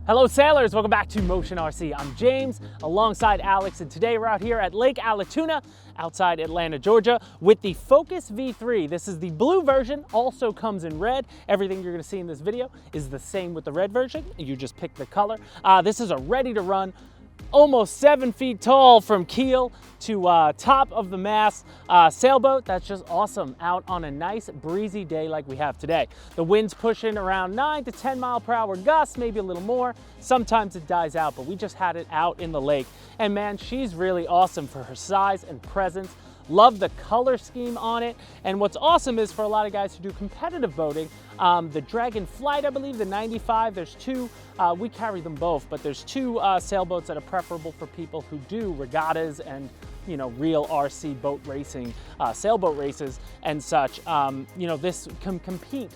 Hello sailors, welcome back to Motion RC. I'm James alongside Alex, and today we're out here at Lake Allatoona outside Atlanta, Georgia with the Focus V3. This is the blue version, also comes in red. Everything you're gonna see in this video is the same with the red version. You just pick the color. This is a ready to run, almost 7 feet tall from keel to top of the mast sailboat. That's just awesome out on a nice breezy day like we have today. The wind's pushing around 9 to 10 mile per hour gusts, maybe a little more. Sometimes it dies out, but we just had it out in the lake. And man, she's really awesome for her size and presence. Love the color scheme on it. And what's awesome is for a lot of guys who do competitive boating, the Dragon Flight, I believe, the 95, there's two, we carry them both, but there's two sailboats that are preferable for people who do regattas and, you know, real RC boat racing, sailboat races and such. You know, this can compete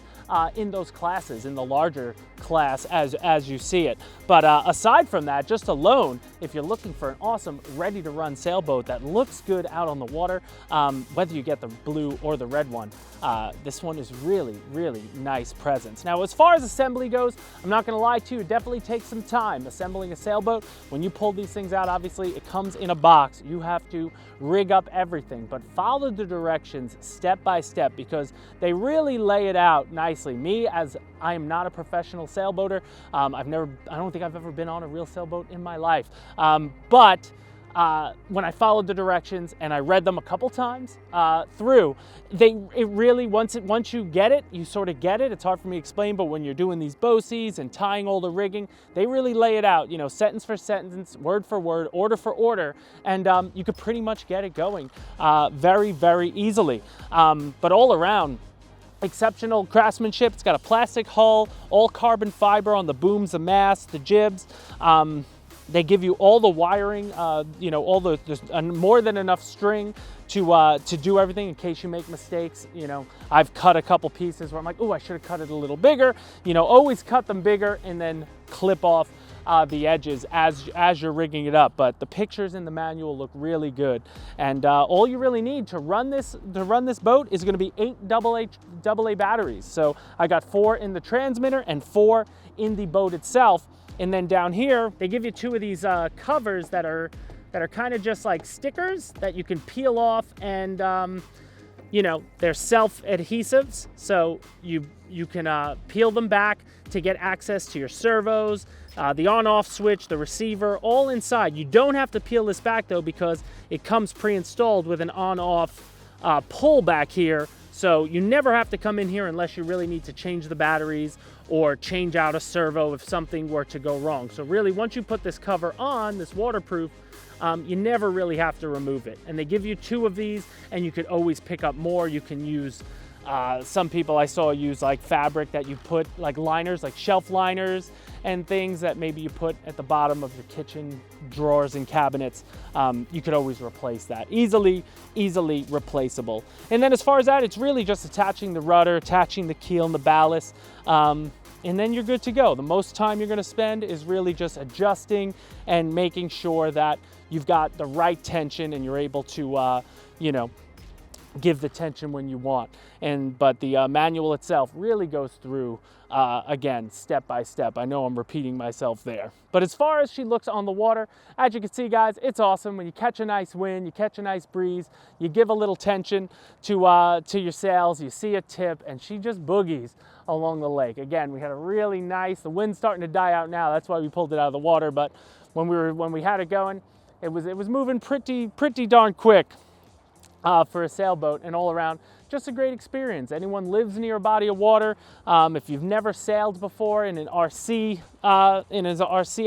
in those classes, in the larger class as you see it. But aside from that, just alone, if you're looking for an awesome ready to run sailboat that looks good out on the water, whether you get the blue or the red one, this one is really, really nice presence. Now, as far as assembly goes, I'm not gonna lie to you, it definitely takes some time assembling a sailboat. When you pull these things out, obviously it comes in a box. You have to rig up everything, but follow the directions step by step because they really lay it out nicely. Me, as I am not a professional sailboater, I don't think I've ever been on a real sailboat in my life. But when I followed the directions and I read them a couple times through, it really, once you get it, you sort of get it. It's hard for me to explain, but when you're doing these BOCs and tying all the rigging, they really lay it out, you know, sentence for sentence, word for word, order for order, and you could pretty much get it going very, very easily. But all around, exceptional craftsmanship. It's got a plastic hull, all carbon fiber on the booms, the masts, the jibs. They give you all the wiring, you know, all there's more than enough string to do everything in case you make mistakes. You know, I've cut a couple pieces where I'm like, oh, I should have cut it a little bigger. You know, always cut them bigger and then clip off the edges as you're rigging it up. But the pictures in the manual look really good, and all you really need to run this boat is going to be 8 AA batteries. So I got 4 in the transmitter and 4 in the boat itself. And then down here they give you 2 of these covers that are kind of just like stickers that you can peel off, and you know, they're self-adhesives, so you can peel them back to get access to your servos, the on-off switch, the receiver, all inside. You don't have to peel this back though because it comes pre-installed with an on-off pull back here, so you never have to come in here unless you really need to change the batteries or change out a servo if something were to go wrong. So really, once you put this cover on, this waterproof, you never really have to remove it. And they give you 2 of these, and you could always pick up more. You can use, some people I saw use like fabric that you put, like liners, like shelf liners and things that maybe you put at the bottom of your kitchen drawers and cabinets. You could always replace that. Easily replaceable. And then as far as that, it's really just attaching the rudder, attaching the keel and the ballast, and then you're good to go. The most time you're gonna spend is really just adjusting and making sure that you've got the right tension and you're able to, you know, give the tension when you want. But the manual itself really goes through, again, step by step. I know I'm repeating myself there. But as far as she looks on the water, as you can see, guys, it's awesome. When you catch a nice wind, you catch a nice breeze, you give a little tension to your sails, you see a tip, and she just boogies along the lake. Again, we had a really nice, the wind's starting to die out now, that's why we pulled it out of the water, but when we had it going, it was moving pretty darn quick for a sailboat, and all around, just a great experience. Anyone lives near a body of water, if you've never sailed before in an RC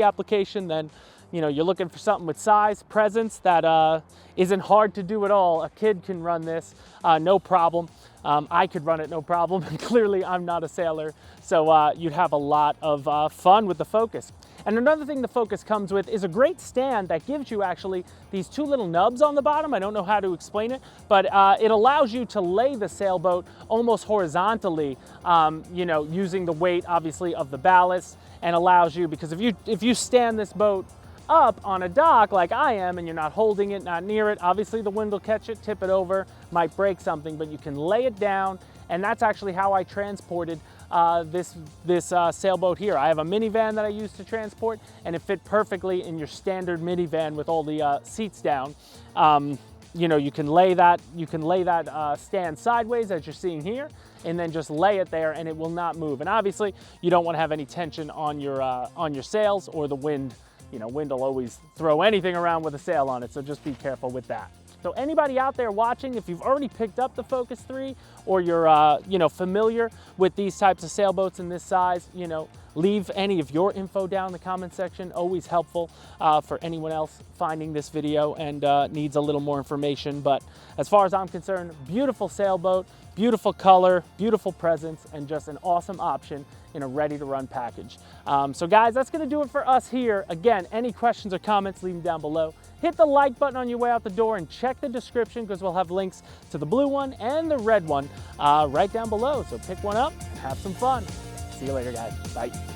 application, then you know, you're looking for something with size, presence, that isn't hard to do at all. A kid can run this, no problem. I could run it, no problem. And clearly I'm not a sailor, so you'd have a lot of fun with the Focus. And another thing the Focus comes with is a great stand that gives you actually these 2 little nubs on the bottom. I don't know how to explain it, but it allows you to lay the sailboat almost horizontally, you know, using the weight obviously of the ballast, and allows you, because if you stand this boat up on a dock like I am and you're not holding it, not near it, obviously the wind will catch it, tip it over, might break something, but you can lay it down. And that's actually how I transported this sailboat here. I have a minivan that I use to transport, and it fit perfectly in your standard minivan with all the seats down. You know, you can lay that stand sideways as you're seeing here, and then just lay it there and it will not move. And obviously you don't want to have any tension on your sails or the wind. You know, wind will always throw anything around with a sail on it, so just be careful with that. So anybody out there watching, if you've already picked up the Focus 3 or you're you know, familiar with these types of sailboats in this size, you know, leave any of your info down in the comment section. Always helpful for anyone else finding this video and needs a little more information. But as far as I'm concerned, beautiful sailboat, beautiful color, beautiful presence, and just an awesome option in a ready-to-run package. So guys, that's gonna do it for us here. Again, any questions or comments, leave them down below. Hit the like button on your way out the door and check the description because we'll have links to the blue one and the red one right down below. So pick one up and have some fun. See you later, guys. Bye.